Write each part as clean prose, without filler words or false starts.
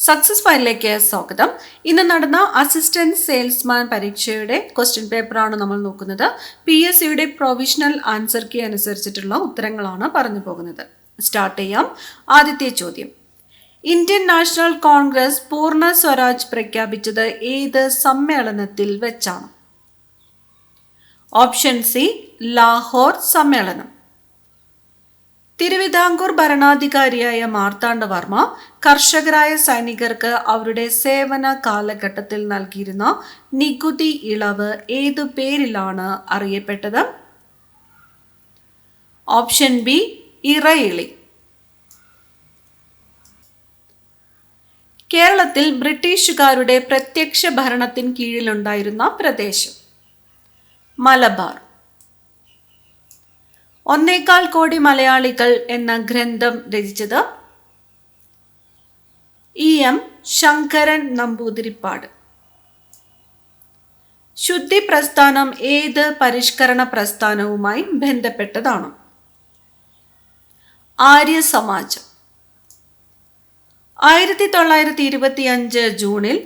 Success ഫയലിലേക്ക് സ്വാഗതം. ഇന്ന് നടന്ന അസിസ്റ്റന്റ് സെയിൽസ്മാൻ പരീക്ഷയുടെ ക്വസ്റ്റ്യൻ പേപ്പറാണ് നമ്മൾ നോക്കുന്നത്. PSCയുടെ പ്രൊവിഷണൽ ആൻസർ കീ അനുസരിച്ചിട്ടുള്ള ഉത്തരങ്ങളാണ് പറഞ്ഞു പോകുന്നത്. സ്റ്റാർട്ട് ചെയ്യാം. ആദ്യത്തെ ചോദ്യം: ഇന്ത്യൻ നാഷണൽ കോൺഗ്രസ് പൂർണ്ണ സ്വരാജ് പ്രഖ്യാപിച്ചത് ഏത് സമ്മേളനത്തിൽ വെച്ചാണ്? ഓപ്ഷൻ സി, ലാഹോർ സമ്മേളനം. തിരുവിതാംകൂർ ഭരണാധികാരിയായ മാർത്താണ്ഡവർമ്മ കർഷകരായ സൈനികർക്ക് അവരുടെ സേവന കാലഘട്ടത്തിൽ നൽകിയിരുന്ന നികുതി ഇളവ് ഏതു പേരിലാണ് അറിയപ്പെട്ടത്? ഓപ്ഷൻ ബി, ഇറയിളി. കേരളത്തിൽ ബ്രിട്ടീഷുകാരുടെ പ്രത്യക്ഷ ഭരണത്തിൻ കീഴിലുണ്ടായിരുന്ന പ്രദേശം? മലബാർ. 1.25 കോടി മലയാളികൾ എന്ന ഗ്രന്ഥം രചിച്ചത്? EM ശങ്കരൻ നമ്പൂതിരിപ്പാട്. ശുദ്ധി പ്രസ്ഥാനം ഏത് പരിഷ്കരണ പ്രസ്ഥാനവുമായി ബന്ധപ്പെട്ടതാണ്? ആര്യ സമാജം. 1925 ജൂണിൽ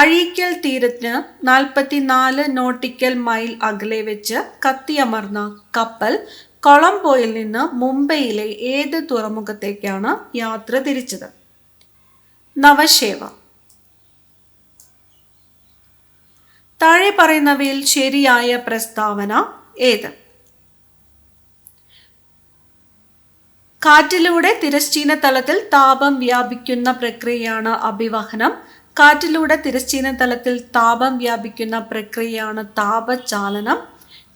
അഴീക്കൽ തീരത്തിന് 44 നോട്ടിക്കൽ മൈൽ അകലെ വെച്ച് കത്തിയമർന്ന കപ്പൽ കൊളംബോയിൽ നിന്ന് മുംബൈയിലെ ഏത് തുറമുഖത്തേക്കാണ് യാത്ര തിരിച്ചത്? നവശേവ. താഴെ പറയുന്നവയിൽ ശരിയായ പ്രസ്താവന ഏത്? കാറ്റിലൂടെ തിരശ്ചീന തലത്തിൽ താപം വ്യാപിക്കുന്ന പ്രക്രിയയാണ് അഭിവഹനം. കാറ്റിലൂടെ തിരശ്ചീന തലത്തിൽ താപം വ്യാപിക്കുന്ന പ്രക്രിയയാണ് താപചാലനം.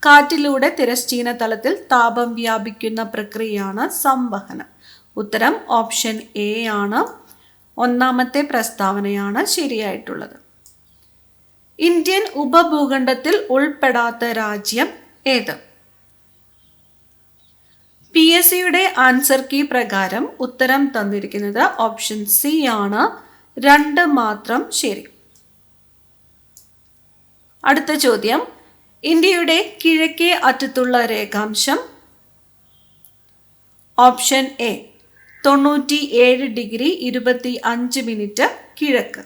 കാറ്റിലൂടെ തിരശ്ചീന തലത്തിൽ താപം വ്യാപിക്കുന്ന പ്രക്രിയയാണ് സംവഹനം. ഉത്തരം ഓപ്ഷൻ എ ആണ്. ഒന്നാമത്തെ പ്രസ്താവനയാണ് ശരിയായിട്ടുള്ളത്. ഇന്ത്യൻ ഉപഭൂഖണ്ഡത്തിൽ ഉൾപ്പെടാത്ത രാജ്യം ഏത്? PSCയുടെ ആൻസർ കീ പ്രകാരം ഉത്തരം തന്നിരിക്കുന്നത് ഓപ്ഷൻ സി ആണ്. 2 മാത്രം ശരി. അടുത്ത ചോദ്യം: ഇന്ത്യയുടെ കിഴക്കേ അറ്റത്തുള്ള രേഖാംശം? ഓപ്ഷൻ എ, 97 ഡിഗ്രി 25 മിനിറ്റ് കിഴക്ക്.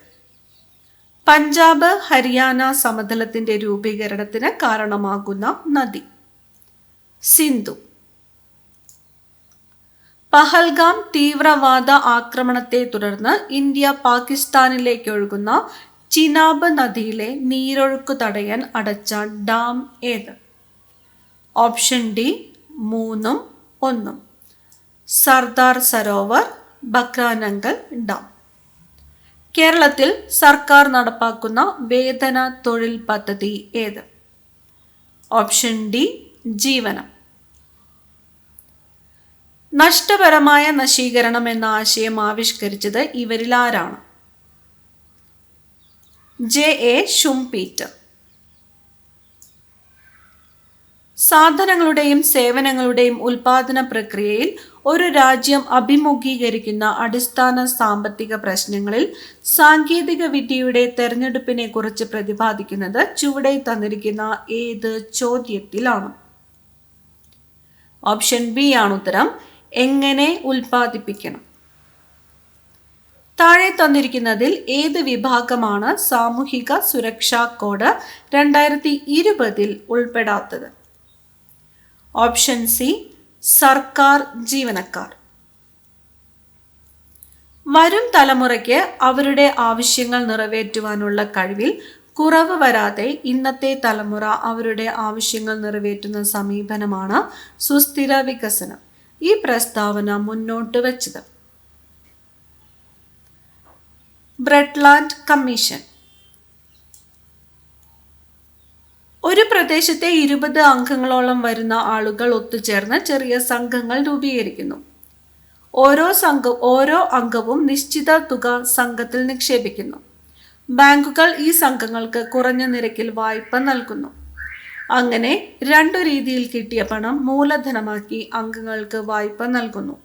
പഞ്ചാബ് ഹരിയാന സമതലത്തിന്റെ രൂപീകരണത്തിന് കാരണമാകുന്ന നദി? സിന്ധു. പഹൽഗാം തീവ്രവാദ ആക്രമണത്തെ തുടർന്ന് ഇന്ത്യ പാകിസ്ഥാനിലേക്ക് ഒഴുകുന്ന ചിനാബ് നദിയിലെ നീരൊഴുക്ക് തടയാൻ അടച്ച ഡാം ഏത്? ഓപ്ഷൻ ഡി, 3ഉം 1ഉം. സർദാർ സരോവർ, ബക്രാനങ്കൽ ഡാം. കേരളത്തിൽ സർക്കാർ നടപ്പാക്കുന്ന വേതന തൊഴിൽ പദ്ധതി ഏത്? ഓപ്ഷൻ ഡി, ജീവനം. നഷ്ടപരമായ നശീകരണം എന്ന ആശയം ആവിഷ്കരിച്ചത് ഇവരിൽ ആരാണ്? JA ഷുംപീറ്റർ. സാധനങ്ങളുടെയും സേവനങ്ങളുടെയും ഉൽപാദന പ്രക്രിയയിൽ ഒരു രാജ്യം അഭിമുഖീകരിക്കുന്ന അടിസ്ഥാന സാമ്പത്തിക പ്രശ്നങ്ങളിൽ സാങ്കേതിക വിദ്യയുടെ തെരഞ്ഞെടുപ്പിനെ കുറിച്ച് പ്രതിപാദിക്കുന്നത് ചുവടെ തന്നിരിക്കുന്ന ഏത് ചോദ്യത്തിലാണ്? ഓപ്ഷൻ ബി ആണ് ഉത്തരം. എങ്ങനെ ഉൽപ്പാദിപ്പിക്കണം? താഴെ തന്നിരിക്കുന്നതിൽ ഏത് വിഭാഗമാണ് സാമൂഹിക സുരക്ഷാ കോഡ് 2020 ഉൾപ്പെടാത്തത്? ഓപ്ഷൻ സി, സർക്കാർ ജീവനക്കാർ. വരും തലമുറയ്ക്ക് അവരുടെ ആവശ്യങ്ങൾ നിറവേറ്റുവാനുള്ള കഴിവിൽ കുറവ് വരാതെ ഇന്നത്തെ തലമുറ അവരുടെ ആവശ്യങ്ങൾ നിറവേറ്റുന്ന സമീപനമാണ് സുസ്ഥിര വികസനം. ഈ പ്രസ്താവന മുന്നോട്ട് വച്ചത്? ബ്രെഡ്ലാൻഡ് കമ്മീഷൻ. ഒരു പ്രദേശത്തെ 20 അംഗങ്ങളോളം വരുന്ന ആളുകൾ ഒത്തുചേർന്ന് ചെറിയ സംഘങ്ങൾ രൂപീകരിക്കുന്നു. ഓരോ അംഗവും നിശ്ചിത തുക സംഘത്തിൽ നിക്ഷേപിക്കുന്നു. ബാങ്കുകൾ ഈ സംഘങ്ങൾക്ക് കുറഞ്ഞ നിരക്കിൽ വായ്പ നൽകുന്നു. അങ്ങനെ 2 രീതിയിൽ കിട്ടിയ പണം മൂലധനമാക്കി അംഗങ്ങൾക്ക് വായ്പ നൽകുന്നു.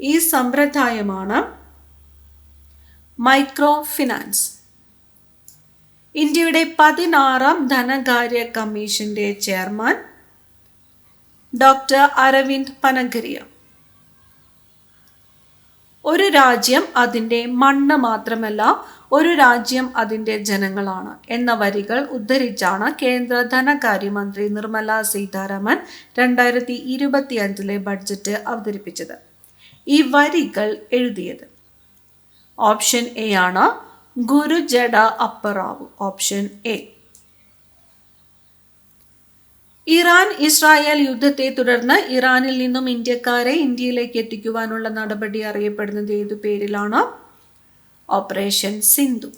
ഈ സമ്പ്രദായമാണ് മൈക്രോ ഫിനാൻസ്. ഇന്ത്യയുടെ 16ാം ധനകാര്യ കമ്മീഷന്റെ ചെയർമാൻ ഡോക്ടർ അരവിന്ദ് പനഗരിയ. ഒരു രാജ്യം അതിൻ്റെ മണ്ണ് മാത്രമല്ല, ഒരു രാജ്യം അതിൻ്റെ ജനങ്ങളാണ് എന്ന വരികൾ ഉദ്ധരിച്ചാണ് കേന്ദ്ര ധനകാര്യമന്ത്രി നിർമ്മല സീതാരാമൻ 2025 ബഡ്ജറ്റ് അവതരിപ്പിച്ചത്. ഈ വരികൾ എഴുതിയത് ഓപ്ഷൻ എ ആണ് Gurajada Apparao. Option A. Iran Israel യുദ്ധത്തെ തുടർന്ന് ഇറാനിൽ നിന്നും ഇന്ത്യക്കാരെ ഇന്ത്യയിലേക്ക് എത്തിക്കുവാനുള്ള നടപടി അറിയപ്പെടുന്നത് ഏതു പേരിലാണ്? ഓപ്പറേഷൻ സിന്ധു.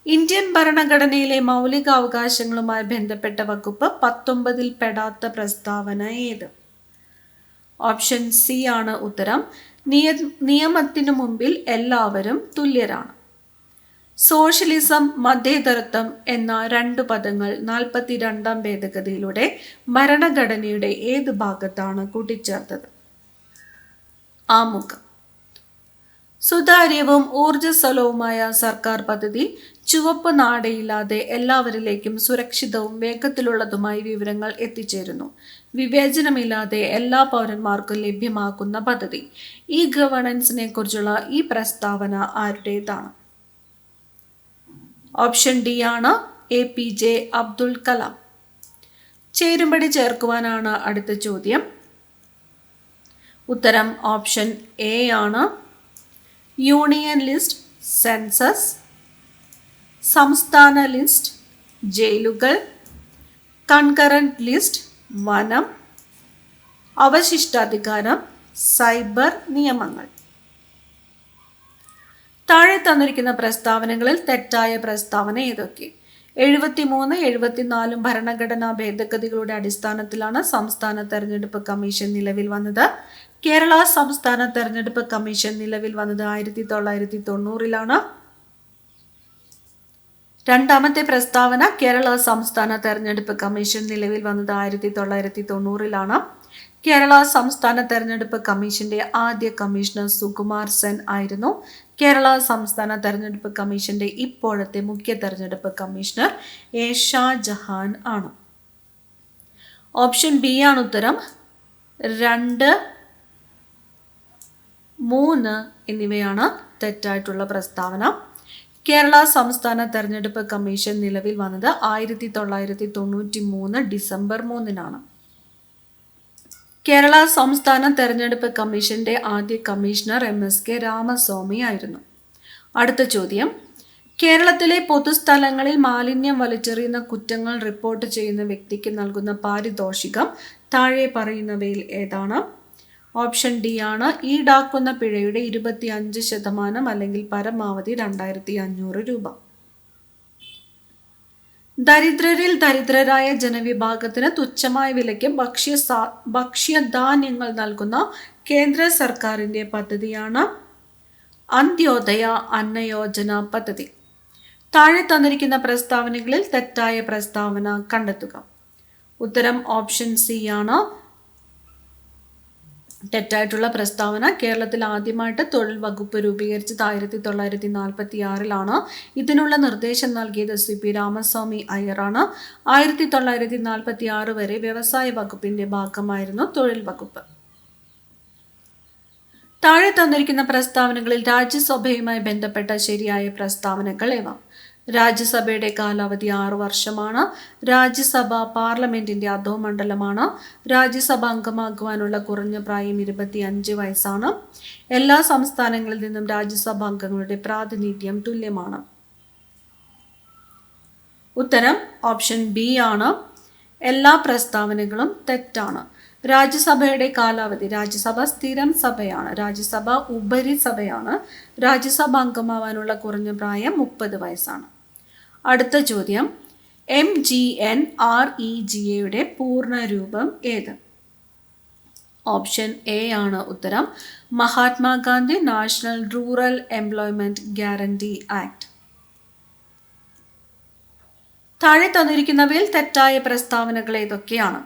ഇന്ത്യൻ ഭരണഘടനയിലെ മൗലിക അവകാശങ്ങളുമായി ബന്ധപ്പെട്ട വകുപ്പ് 19 പെടാത്ത പ്രസ്താവന ഏത്? ഓപ്ഷൻ സി ആണ് ഉത്തരം. നിയമത്തിനു മുമ്പിൽ എല്ലാവരും തുല്യരാണ്. സോഷ്യലിസം, മതേതരത്വം എന്ന 2 പദങ്ങൾ 42ാം ഭേദഗതിയിലൂടെ ഭരണഘടനയുടെ ഏത് ഭാഗത്താണ് കൂട്ടിച്ചേർത്തത്? ആമുഖം. സുതാര്യവും ഊർജ്ജസ്വലവുമായ സർക്കാർ പദ്ധതി ചുവപ്പ് നാടയില്ലാതെ എല്ലാവരിലേക്കും സുരക്ഷിതവും വേഗത്തിലുള്ളതുമായി വിവരങ്ങൾ എത്തിച്ചേരുന്നു. വിവേചനമില്ലാതെ എല്ലാ പൗരന്മാർക്കും ലഭ്യമാക്കുന്ന പദ്ധതി. ഈ ഗവേണൻസിനെ കുറിച്ചുള്ള ഈ പ്രസ്താവന ആരുടേതാണ്? ഓപ്ഷൻ ഡി ആണ് APJ അബ്ദുൽ കലാം. ചേരുംപടി ചേർക്കുവാനാണ് അടുത്ത ചോദ്യം. ഉത്തരം ഓപ്ഷൻ എ ആണ്. യൂണിയൻ ലിസ്റ്റ് സെൻസസ്, സംസ്ഥാന ലിസ്റ്റ് ജയിലുകൾ, കൺകറന്റ് ലിസ്റ്റ് വനം, അവശിഷ്ടാധികാരം സൈബർ നിയമങ്ങൾ. താഴെ തന്നിരിക്കുന്ന പ്രസ്താവനകളിൽ തെറ്റായ പ്രസ്താവന ഏതൊക്കെ? 73, 74 ഭരണഘടനാ ഭേദഗതികളുടെ അടിസ്ഥാനത്തിലാണ് സംസ്ഥാന തെരഞ്ഞെടുപ്പ് കമ്മീഷൻ നിലവിൽ വന്നത്. കേരള സംസ്ഥാന തെരഞ്ഞെടുപ്പ് കമ്മീഷൻ നിലവിൽ വന്നത് 1990-ലാണ്. രണ്ടാമത്തെ പ്രസ്താവന കേരള സംസ്ഥാന തെരഞ്ഞെടുപ്പ് കമ്മീഷൻ നിലവിൽ വന്നത് 1990-ലാണ്. കേരള സംസ്ഥാന തെരഞ്ഞെടുപ്പ് കമ്മീഷന്റെ ആദ്യ കമ്മീഷണർ സുകുമാർ സെൻ ആയിരുന്നു. കേരള സംസ്ഥാന തെരഞ്ഞെടുപ്പ് കമ്മീഷന്റെ ഇപ്പോഴത്തെ മുഖ്യ തെരഞ്ഞെടുപ്പ് കമ്മീഷണർ A. ഷാജഹാൻ ആണ്. ഓപ്ഷൻ ബി ആണ് ഉത്തരം. 2, 3 എന്നിവയാണ് തെറ്റായിട്ടുള്ള പ്രസ്താവന. കേരള സംസ്ഥാന തെരഞ്ഞെടുപ്പ് കമ്മീഷൻ നിലവിൽ വന്നത് 1993 ഡിസംബർ 3-നാണ്. കേരള സംസ്ഥാന തെരഞ്ഞെടുപ്പ് കമ്മീഷന്റെ ആദ്യ കമ്മീഷണർ MSK രാമസ്വാമി ആയിരുന്നു. അടുത്ത ചോദ്യം. കേരളത്തിലെ പൊതുസ്ഥലങ്ങളിൽ മാലിന്യം വലിച്ചെറിയുന്ന കുറ്റങ്ങൾ റിപ്പോർട്ട് ചെയ്യുന്ന വ്യക്തിക്ക് നൽകുന്ന പാരിതോഷികം താഴെ പറയുന്നവയിൽ ഏതാണ്? ഓപ്ഷൻ ഡി ആണ്. ഈടാക്കുന്ന പിഴയുടെ 25% അല്ലെങ്കിൽ പരമാവധി 2500 രൂപ. ദരിദ്രരിൽ ദരിദ്രരായ ജനവിഭാഗത്തിന് തുച്ഛമായ വിലയ്ക്ക് ഭക്ഷ്യധാന്യങ്ങൾ നൽകുന്ന കേന്ദ്ര സർക്കാരിൻ്റെ പദ്ധതിയാണ് അന്ത്യോദയ അന്ന യോജന പദ്ധതി. താഴെ തന്നിരിക്കുന്ന പ്രസ്താവനകളിൽ തെറ്റായ പ്രസ്താവന കണ്ടെത്തുക. ഉത്തരം ഓപ്ഷൻ സി ആണ്. തെറ്റായിട്ടുള്ള പ്രസ്താവന. കേരളത്തിൽ ആദ്യമായിട്ട് തൊഴിൽ വകുപ്പ് രൂപീകരിച്ചത് 1946-ലാണ്. ഇതിനുള്ള നിർദ്ദേശം നൽകിയത് CP രാമസ്വാമി അയ്യറാണ്. 1946 വരെ വ്യവസായ വകുപ്പിന്റെ ഭാഗമായിരുന്നു തൊഴിൽ വകുപ്പ്. താഴെ തന്നിരിക്കുന്ന പ്രസ്താവനകളിൽ രാജ്യസഭയുമായി ബന്ധപ്പെട്ട ശരിയായ പ്രസ്താവനകൾ ഏവ? രാജ്യസഭയുടെ കാലാവധി 6 വർഷമാണ്. രാജ്യസഭ പാർലമെന്റിന്റെ അധോമണ്ഡലമാണ്. രാജ്യസഭ അംഗമാകുവാനുള്ള കുറഞ്ഞ പ്രായം 25 വയസ്സാണ്. എല്ലാ സംസ്ഥാനങ്ങളിൽ നിന്നും രാജ്യസഭ അംഗങ്ങളുടെ പ്രാതിനിധ്യം തുല്യമാണ്. ഉത്തരം ഓപ്ഷൻ ബി ആണ്. എല്ലാ പ്രസ്താവനകളും തെറ്റാണ്. രാജ്യസഭയുടെ കാലാവധി, രാജ്യസഭ സ്ഥിരം സഭയാണ്, രാജ്യസഭ ഉപരിസഭയാണ്. രാജ്യസഭ അംഗമാവാനുള്ള കുറഞ്ഞ പ്രായം 30 വയസ്സാണ്. അടുത്ത ചോദ്യം. MGNREGA പൂർണ്ണ രൂപം ഏത്? ഓപ്ഷൻ എ ആണ് ഉത്തരം. Mahatma Gandhi national rural employment guarantee act. താഴെ തന്നിരിക്കുന്നവയിൽ തെറ്റായ പ്രസ്താവനകൾ ഏതൊക്കെയാണ്?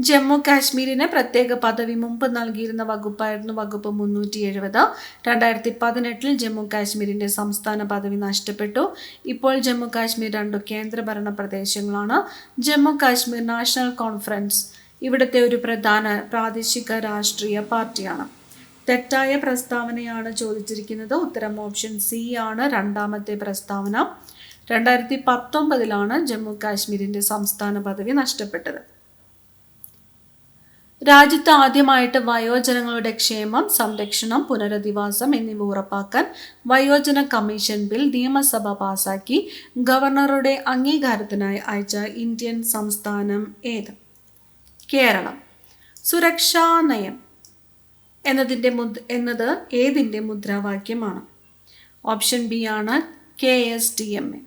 ജമ്മു കാശ്മീരിന് പ്രത്യേക പദവി മുമ്പ് നൽകിയിരുന്ന വകുപ്പായിരുന്നു വകുപ്പ് 370. 2018 ജമ്മു കാശ്മീരിന്റെ സംസ്ഥാന പദവി നഷ്ടപ്പെട്ടു. ഇപ്പോൾ ജമ്മു കാശ്മീർ 2 കേന്ദ്രഭരണ പ്രദേശങ്ങളാണ്. ജമ്മു കാശ്മീർ നാഷണൽ കോൺഫറൻസ് ഇവിടുത്തെ ഒരു പ്രധാന പ്രാദേശിക രാഷ്ട്രീയ പാർട്ടിയാണ്. തെറ്റായ പ്രസ്താവനയാണ് ചോദിച്ചിരിക്കുന്നത്. ഉത്തരം ഓപ്ഷൻ സി ആണ്, രണ്ടാമത്തെ പ്രസ്താവന. 2019 ജമ്മു കാശ്മീരിന്റെ സംസ്ഥാന പദവി നഷ്ടപ്പെട്ടത്. രാജ്യത്ത് ആദ്യമായിട്ട് വയോജനങ്ങളുടെ ക്ഷേമം, സംരക്ഷണം, പുനരധിവാസം എന്നിവ ഉറപ്പാക്കാൻ വയോജന കമ്മീഷൻ ബിൽ നിയമസഭ പാസാക്കി ഗവർണറുടെ അംഗീകാരത്തിനായി അയച്ച ഇന്ത്യൻ സംസ്ഥാനം ഏത്? കേരളം. സുരക്ഷാ നയം എന്നത് ഏതിൻ്റെ മുദ്രാവാക്യമാണ്? ഓപ്ഷൻ ബി ആണ് KSTMA.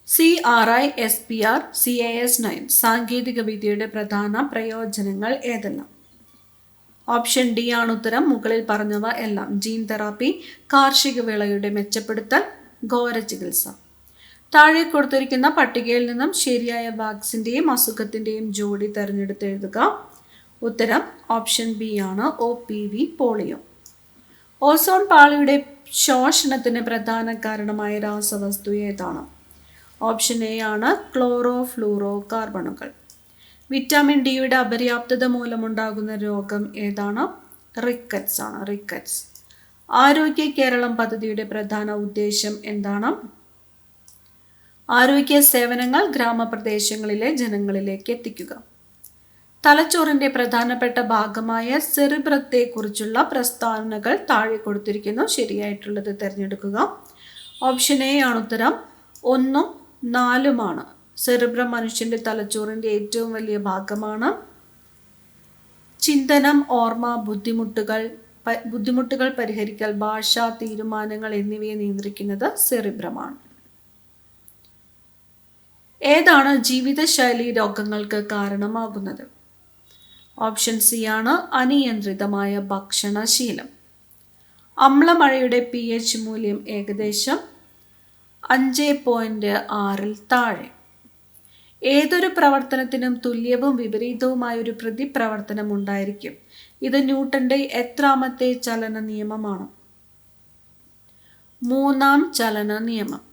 CRISPR CAS 9 സാങ്കേതിക വിദ്യയുടെ പ്രധാന പ്രയോജനങ്ങൾ ഏതെല്ലാം? ഓപ്ഷൻ ഡി ആണ് ഉത്തരം. മുകളിൽ പറഞ്ഞവ എല്ലാം. ജീൻ തെറാപ്പി, കാർഷിക വിളയുടെ മെച്ചപ്പെടുത്തൽ, ഘോര ചികിത്സ. താഴെ കൊടുത്തിരിക്കുന്ന പട്ടികയിൽ നിന്നും ശരിയായ വാക്സിന്റെയും അസുഖത്തിന്റെയും ജോഡി തിരഞ്ഞെടുത്ത് എഴുതുക. ഉത്തരം ഓപ്ഷൻ ബി ആണ്, OPV പോളിയോ. ഓസോൺ പാളിയുടെ ശോഷണത്തിന് പ്രധാന കാരണമായ രാസവസ്തു ഏതാണ്? ഓപ്ഷൻ എ ആണ്, ക്ലോറോ ഫ്ലൂറോ കാർബണുകൾ. വിറ്റാമിൻ ഡിയുടെ അപര്യാപ്തത മൂലമുണ്ടാകുന്ന രോഗം ഏതാണ്? റിക്കറ്റ്സ് ആണ്, റിക്കറ്റ്സ്. ആരോഗ്യ കേരളം പദ്ധതിയുടെ പ്രധാന ഉദ്ദേശം എന്താണ്? ആരോഗ്യ സേവനങ്ങൾ ഗ്രാമപ്രദേശങ്ങളിലെ ജനങ്ങളിലേക്ക് എത്തിക്കുക. തലച്ചോറിന്റെ പ്രധാനപ്പെട്ട ഭാഗമായ സെറിബ്രത്തെ കുറിച്ചുള്ള പ്രസ്താവനകൾ താഴെ കൊടുത്തിരിക്കുന്നു. ശരിയായിട്ടുള്ളത് തിരഞ്ഞെടുക്കുക. ഓപ്ഷൻ എ ആണ് ഉത്തരം. 1 ഉം 4 സെറിബ്രം മനുഷ്യന്റെ തലച്ചോറിന്റെ ഏറ്റവും വലിയ ഭാഗമാണ്. ചിന്തനം, ഓർമ്മ, ബുദ്ധിമുട്ടുകൾ പരിഹരിക്കൽ, ഭാഷ, തീരുമാനങ്ങൾ എന്നിവയെ നിയന്ത്രിക്കുന്നത് സെറിബ്രമാണ്. ഏതാണ് ജീവിതശൈലി രോഗങ്ങൾക്ക് കാരണമാകുന്നത്? ഓപ്ഷൻ സി ആണ്, അനിയന്ത്രിതമായ ഭക്ഷണശീലം. അമ്ലമഴയുടെ pH മൂല്യം ഏകദേശം 5.6 താഴെ. ഏതൊരു പ്രവർത്തനത്തിനും തുല്യവും വിപരീതവുമായ ഒരു പ്രതിപ്രവർത്തനം ഉണ്ടായിരിക്കും. ഇത് ന്യൂട്ടന്റെ എത്രാമത്തെ ചലന നിയമമാണ്? 3-ാം ചലന നിയമം.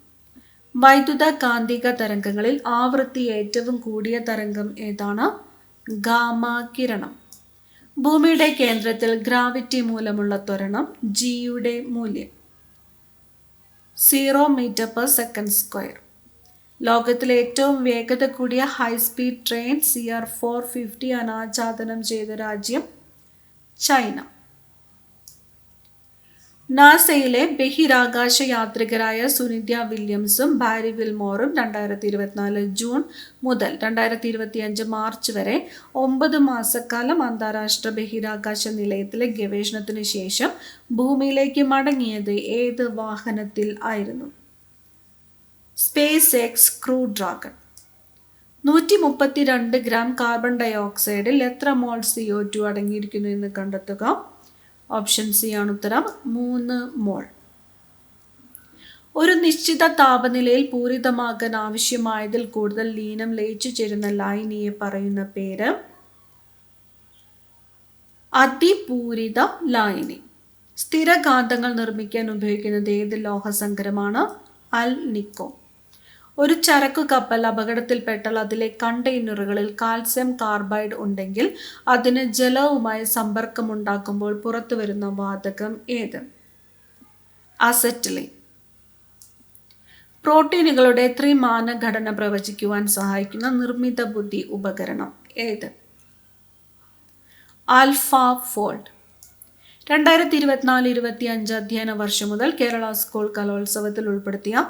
വൈദ്യുത കാന്തിക തരംഗങ്ങളിൽ ആവൃത്തി ഏറ്റവും കൂടിയ തരംഗം ഏതാണ്? ഗാമ കിരണം. ഭൂമിയുടെ കേന്ദ്രത്തിൽ ഗ്രാവിറ്റി മൂലമുള്ള ത്വരണം ജിയുടെ മൂല്യം 0 m/s². ലോകത്തിലെ ഏറ്റവും വേഗത കൂടിയ ഹൈസ്പീഡ് ട്രെയിൻ CR450 അനാച്ഛാദനം ചെയ്ത രാജ്യം ചൈന. നാസയിലെ ബഹിരാകാശ യാത്രികരായ സുനിത വില്യംസും ബാരി വിൽമോറും 2024 ജൂൺ മുതൽ 2025 മാർച്ച് വരെ 9 മാസക്കാലം അന്താരാഷ്ട്ര ബഹിരാകാശ നിലയത്തിലെ ഗവേഷണത്തിന് ശേഷം ഭൂമിയിലേക്ക് മടങ്ങിയത് ഏത് വാഹനത്തിൽ ആയിരുന്നു? Space X crew Dragon. 132 gram carbon ഡൈ ഓക്സൈഡിൽ എത്ര മോൾ CO2 അടങ്ങിയിരിക്കുന്നു എന്ന് കണ്ടെത്തുക. ഓപ്ഷൻ സി ആണ് ഉത്തരം, 3 മോൾ. ഒരു നിശ്ചിത താപനിലയിൽ പൂരിതമാകാൻ ആവശ്യമായതിൽ കൂടുതൽ ലീനം ലയിച്ചു ചേരുന്ന ലായനിയെ പറയുന്ന പേര്? അതിപൂരിത ലായനി. സ്ഥിരകാന്തങ്ങൾ നിർമ്മിക്കാൻ ഉപയോഗിക്കുന്നത് ഏത് ലോഹസങ്കരമാണ്? അൽനിക്കോ. ഒരു ചരക്കു കപ്പൽ അപകടത്തിൽപ്പെട്ടാൽ അതിലെ കണ്ടെയ്നറുകളിൽ കാൽസ്യം കാർബൈഡ് ഉണ്ടെങ്കിൽ അതിന് ജലവുമായി സമ്പർക്കമുണ്ടാക്കുമ്പോൾ പുറത്തു വരുന്ന വാതകം ഏത്? അസറ്റിലൈൻ. പ്രോട്ടീനുകളുടെ ത്രിമാന ഘടന പ്രവചിക്കുവാൻ സഹായിക്കുന്ന നിർമ്മിത ബുദ്ധി ഉപകരണം ഏത്? Alpha fold. 2024-25 അധ്യയന വർഷം മുതൽ കേരള സ്കൂൾ കലോത്സവത്തിൽ ഉൾപ്പെടുത്തിയ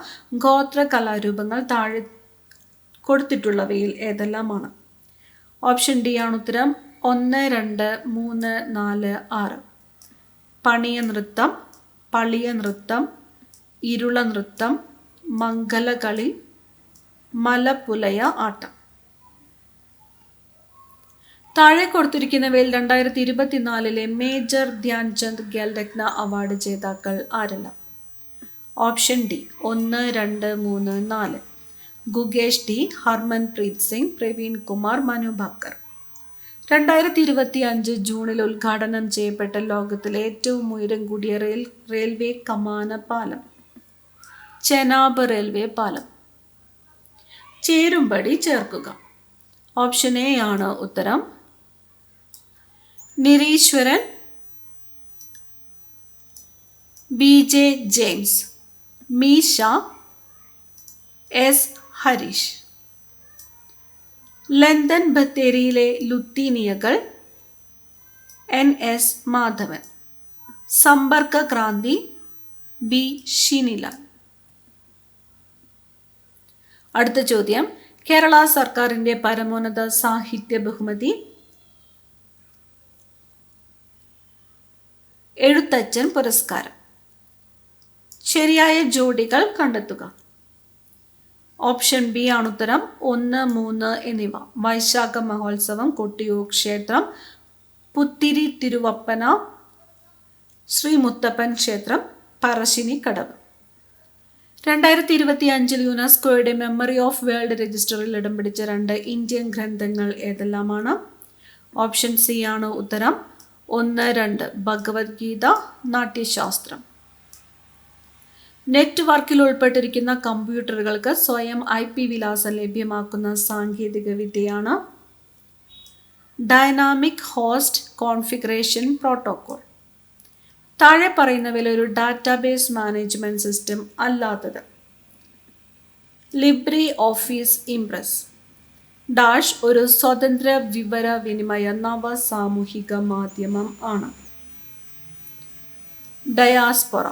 ഗോത്ര കലാരൂപങ്ങൾ താഴെ കൊടുത്തിട്ടുള്ളവയിൽ ഏതെല്ലാമാണ്? ഓപ്ഷൻ ഡി ആണ് ഉത്തരം. 1, 2, 3, 4, 6. പണിയ നൃത്തം, പളിയ നൃത്തം, ഇരുള നൃത്തം, മംഗലകളി, മലപ്പുലയ ആട്ടം. താഴെ കൊടുത്തിരിക്കുന്നവയിൽ 2024 മേജർ ധ്യാൻചന്ദ് ഖേൽരത്ന അവാർഡ് ജേതാക്കൾ ആരെല്ലാം? Option D 1, 2, 3, 4. Gukesh D, Harmanpreet Singh, Praveen Kumar, Manu Bhaker. 2025 ജൂണിൽ ഉദ്ഘാടനം ചെയ്യപ്പെട്ട ലോകത്തിലെ ഏറ്റവും ഉയരം കൂടിയ റെയിൽവേ കമാന പാലം? ചെനാബ് റെയിൽവേ പാലം. ചേരുംപടി ചേർക്കുക. ഓപ്ഷൻ എ ആണ് ഉത്തരം. Nireeshwaran, BJ James, Meesha, S Hareesh. London ബത്തേരിയിലെ ലുത്തീനിയകൾ, NS മാധവൻ. സമ്പർക്ക ക്രാന്തി, B ഷിനിലാൽ. അടുത്ത ചോദ്യം, കേരള സർക്കാരിൻ്റെ പരമോന്നത സാഹിത്യ ബഹുമതി? എഴുത്തച്ഛൻ പുരസ്കാരം. ശരിയായ ജോഡികൾ കണ്ടെത്തുക. ഓപ്ഷൻ ബി ആണ് ഉത്തരം. 1, 3 എന്നിവ. വൈശാഖ മഹോത്സവം, കൊട്ടിയൂർ ക്ഷേത്രം, പുത്തിരി തിരുവപ്പന, ശ്രീ മുത്തപ്പൻ ക്ഷേത്രം, പറശ്ശിനിക്കടവ്. 2025 യുനെസ്കോയുടെ മെമ്മറി ഓഫ് വേൾഡ് രജിസ്റ്ററിൽ ഇടം പിടിച്ച 2 ഇന്ത്യൻ ഗ്രന്ഥങ്ങൾ ഏതെല്ലാമാണ്? ഓപ്ഷൻ സി ആണ് ഉത്തരം. 1, 2 ഭഗവത്ഗീത, നാട്യശാസ്ത്രം. നെറ്റ്വർക്കിൽ ഉൾപ്പെട്ടിരിക്കുന്ന കമ്പ്യൂട്ടറുകൾക്ക് സ്വയം IP വിലാസം ലഭ്യമാക്കുന്ന സാങ്കേതിക വിദ്യയാണ് ഡൈനാമിക് ഹോസ്റ്റ് കോൺഫിഗറേഷൻ പ്രോട്ടോകോൾ. താഴെ പറയുന്നവയിൽ ഒരു ഡാറ്റാബേസ് മാനേജ്മെന്റ് സിസ്റ്റം അല്ലാത്തത്? ലിബ്രി ഓഫീസ് ഇംപ്രസ്. ഡാഷ് ഒരു സ്വതന്ത്ര വിവര വിനിമയ നവ സാമൂഹിക മാധ്യമം ആണ്. ഡയാസ്പൊറ.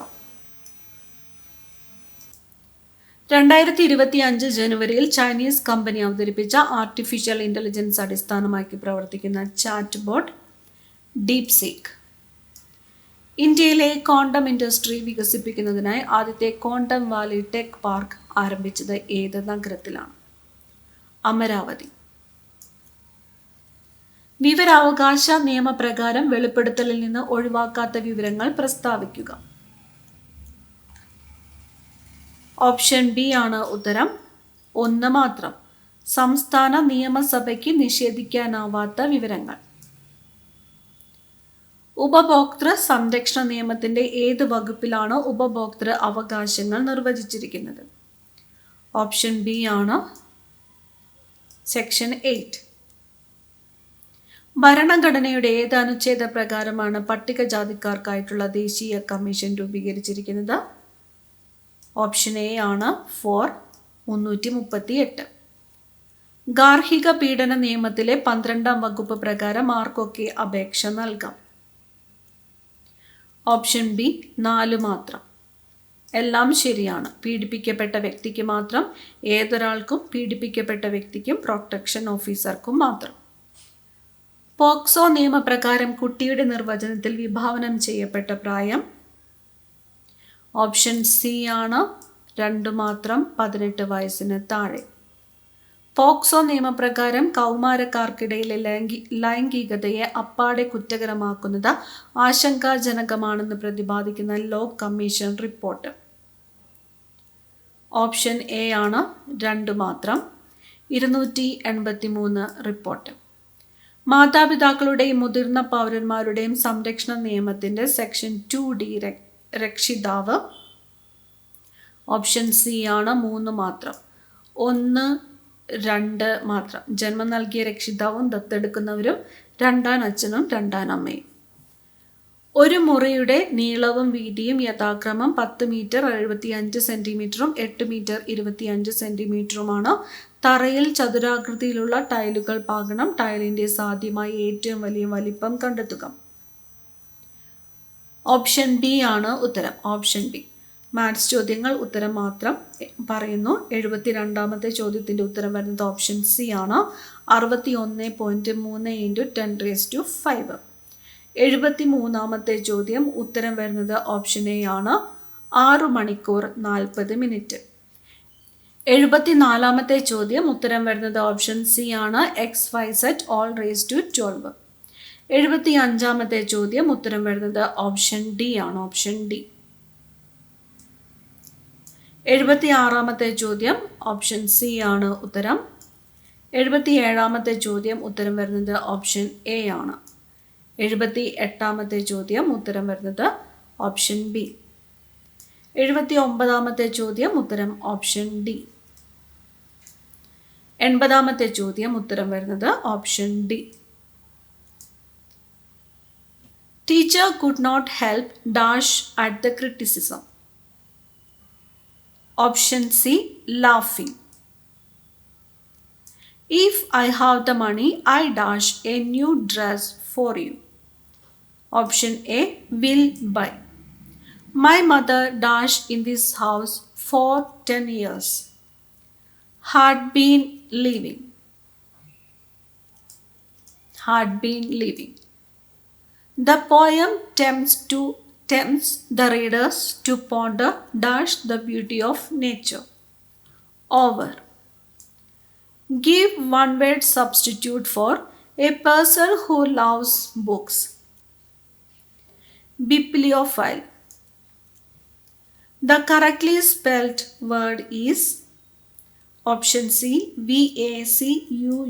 2025 ജനുവരിയിൽ ചൈനീസ് കമ്പനി അവതരിപ്പിച്ച ആർട്ടിഫിഷ്യൽ ഇന്റലിജൻസ് അടിസ്ഥാനമാക്കി പ്രവർത്തിക്കുന്ന ചാറ്റ് ബോട്ട് ഡീപ്സീക്ക്. ഇന്ത്യയിലെ ക്വാണ്ടം ഇൻഡസ്ട്രി വികസിപ്പിക്കുന്നതിനായി ആദ്യത്തെ ക്വാണ്ടം വാലി ടെക് പാർക്ക് ആരംഭിച്ചത് ഏത് നഗരത്തിലാണ്? അമരാവതി. വിവരാവകാശ നിയമപ്രകാരം വെളിപ്പെടുത്തലിൽ നിന്ന് ഒഴിവാക്കാത്ത വിവരങ്ങൾ പ്രസ്താവിക്കുക. ഓപ്ഷൻ ബി ആണ് ഉത്തരം. 1 മാത്രം. സംസ്ഥാന നിയമസഭയ്ക്ക് നിഷേധിക്കാനാവാത്ത വിവരങ്ങൾ. ഉപഭോക്തൃ സംരക്ഷണ നിയമത്തിന്റെ ഏത് വകുപ്പിലാണ് ഉപഭോക്തൃ അവകാശങ്ങൾ നിർവചിച്ചിരിക്കുന്നത്? ഓപ്ഷൻ ബി ആണ് സെക്ഷൻ 8. ഭരണഘടനയുടെ ഏത് അനുച്ഛേദ പ്രകാരമാണ് പട്ടികജാതിക്കാർക്കായിട്ടുള്ള ദേശീയ കമ്മീഷൻ രൂപീകരിച്ചിരിക്കുന്നത്? ഓപ്ഷൻ എ ആണ് 338. ഗാർഹിക പീഡന നിയമത്തിലെ 12ാം വകുപ്പ് പ്രകാരം ആർക്കൊക്കെ അപേക്ഷ നൽകാം? ഓപ്ഷൻ ബി 4 മാത്രം. എല്ലാം ശരിയാണ്. പീഡിപ്പിക്കപ്പെട്ട വ്യക്തിക്ക് മാത്രം, ഏതൊരാൾക്കും, പീഡിപ്പിക്കപ്പെട്ട വ്യക്തിക്കും, പ്രൊട്ടക്ഷൻ ഓഫീസർക്കും മാത്രം. പോക്സോ നിയമപ്രകാരം കുട്ടിയുടെ നിർവചനത്തിൽ വിഭാവനം ചെയ്യപ്പെട്ട പ്രായം? ഓപ്ഷൻ സി ആണ് 2 മാത്രം, 18 വയസ്സിന് താഴെ. പോക്സോ നിയമപ്രകാരം കൗമാരക്കാർക്കിടയിലെ ലൈംഗികതയെ അപ്പാടെ കുറ്റകരമാക്കുന്നത് ആശങ്കാജനകമാണെന്ന് പ്രതിപാദിക്കുന്ന law commission report? Option A ആണ് 2 മാത്രം, 283 റിപ്പോർട്ട്. മാതാപിതാക്കളുടെയും മുതിർന്ന പൗരന്മാരുടെയും സംരക്ഷണ നിയമത്തിന്റെ സെക്ഷൻ 2D രക്ഷിതാവ്? ഓപ്ഷൻ സി ആണ് 3 മാത്രം, 1, 2 മാത്രം. ജന്മം നൽകിയ രക്ഷിതാവും ദത്തെടുക്കുന്നവരും, രണ്ടാം അച്ഛനും രണ്ടാം അമ്മയും. ഒരു മുറിയുടെ നീളവും വീതിയും യഥാക്രമം 10 മീറ്റർ 75 സെന്റിമീറ്ററും 8 മീറ്റർ 25 സെന്റിമീറ്ററുമാണ്. തറയിൽ ചതുരാകൃതിയിലുള്ള ടൈലുകൾ പാകണം. ടൈലിന്റെ സാധ്യമായ ഏറ്റവും വലിയ വലിപ്പം കണ്ടെത്തുക. ഓപ്ഷൻ ബി ആണ് ഉത്തരം. Option B. മാത്സ് ചോദ്യങ്ങൾ ഉത്തരം മാത്രം പറയുന്നു. 72ാമത്തെ ചോദ്യത്തിന്റെ ഉത്തരം വരുന്നത് ഓപ്ഷൻ സി ആണ്. 61.3 × 10⁵. 73ാമത്തെ ചോദ്യം ഉത്തരം വരുന്നത് ഓപ്ഷൻ എ ആണ്. 6 മണിക്കൂർ 40 മിനിറ്റ്. 74ാമത്തെ ചോദ്യം ഉത്തരം വരുന്നത് ഓപ്ഷൻ സി ആണ്. XYZ all⁻². 75ാമത്തെ ചോദ്യം ഉത്തരം വരുന്നത് ഓപ്ഷൻ ഡി ആണ്. Option D. 76ാമത്തെ ചോദ്യം ഓപ്ഷൻ സി ആണ് ഉത്തരം. 77ാമത്തെ ചോദ്യം ഉത്തരം വരുന്നത് ഓപ്ഷൻ എ ആണ്. 78ാമത്തെ ചോദ്യം ഉത്തരം വരുന്നത് ഓപ്ഷൻ ബി. 79ാമത്തെ ചോദ്യം ഉത്തരം ഓപ്ഷൻ ഡി. 80ാമത്തെ ചോദ്യം ഉത്തരം വരുന്നത് option D. Teacher could not help dash at the criticism. Option C, laughing. If I have the money, I dash a new dress for you. Option A, will buy. My mother dashed in this house for 10 years. Had been living. The poem tempts the readers to ponder dash the beauty of nature. Over. Give one word substitute for a person who loves books. Bibliophile. The correctly spelled word is option C, vacuum,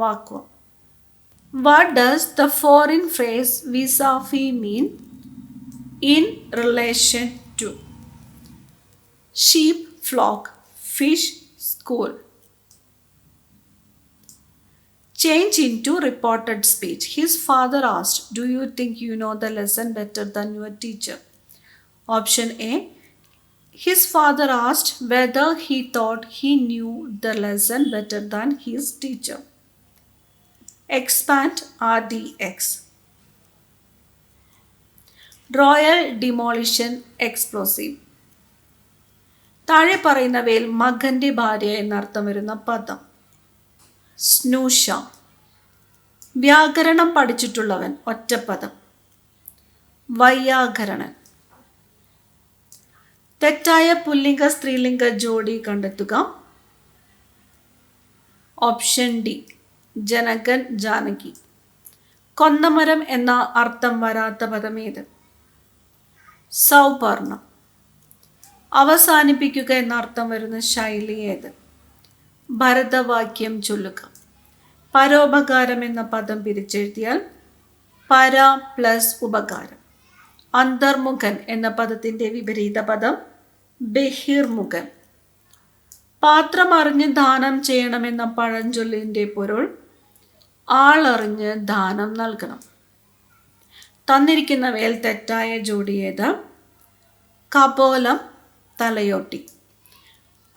vacuum. What does the foreign phrase vis-a-vis mean in relation to? Sheep, flock, fish, school. Change into reported speech. His father asked, "Do you think you know the lesson better than your teacher?" Option A, his father asked whether he thought he knew the lesson better than his teacher. Expand RDX. Royal Demolition Explosive. താഴെ പറയുന്നവയിൽ മകന്റെ ഭാര്യ എന്നർത്ഥം വരുന്ന പദം. സ്നൂഷ. വ്യാകരണം പഠിച്ചിട്ടുള്ളവൻ, ഒറ്റപ്പദം. വൈയാകരണൻ. തെറ്റായ പുല്ലിംഗ സ്ത്രീലിംഗ ജോഡി കണ്ടെത്തുക. ഓപ്ഷൻ ഡി, ജനകൻ ജാനകി. കൊന്നമരം എന്ന അർത്ഥം വരാത്ത പദം ഏത്? സൗപർണം. അവസാനിപ്പിക്കുക എന്ന അർത്ഥം വരുന്ന ശൈലി ഏത്? ഭരതവാക്യം ചൊല്ലുക. പരോപകാരം എന്ന പദം പിരിച്ചെഴുതിയാൽ പര പ്ലസ് ഉപകാരം. അന്തർമുഖൻ എന്ന പദത്തിൻ്റെ വിപരീത പദം ബഹിർമുഖൻ. പാത്രം അറിഞ്ഞ് ദാനം ചെയ്യണമെന്ന പഴഞ്ചൊല്ലിൻ്റെ പൊരുൾ ആളറിഞ്ഞ് ദാനം നൽകണം. തന്നിരിക്കുന്നവയിൽ തെറ്റായ ജോഡി ഏത്? കപോലം, തലയോട്ടി.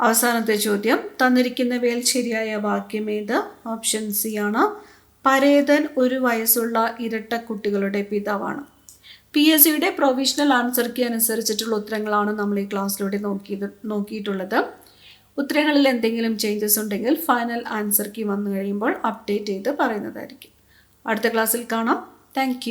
അവസാനത്തെ ചോദ്യം, തന്നിരിക്കുന്നവയിൽ ശരിയായ വാക്യം ഏത്? ഓപ്ഷൻ സി ആണ്. പരേതൻ ഒരു വയസ്സുള്ള ഇരട്ട കുട്ടികളുടെ പിതാവാണ്. PSCയുടെ പ്രൊവിഷണൽ ആൻസർ കീ അനുസരിച്ചിട്ടുള്ള ഉത്തരങ്ങളാണ് നമ്മൾ ഈ ക്ലാസ്സിലൂടെ നോക്കിയിട്ടുള്ളത്. ഉത്തരങ്ങളിൽ എന്തെങ്കിലും ചേഞ്ചസ് ഉണ്ടെങ്കിൽ ഫൈനൽ ആൻസർ കീ വന്നു കഴിയുമ്പോൾ അപ്ഡേറ്റ് ചെയ്ത് പറയുന്നതായിരിക്കും. അടുത്ത ക്ലാസ്സിൽ കാണാം. താങ്ക്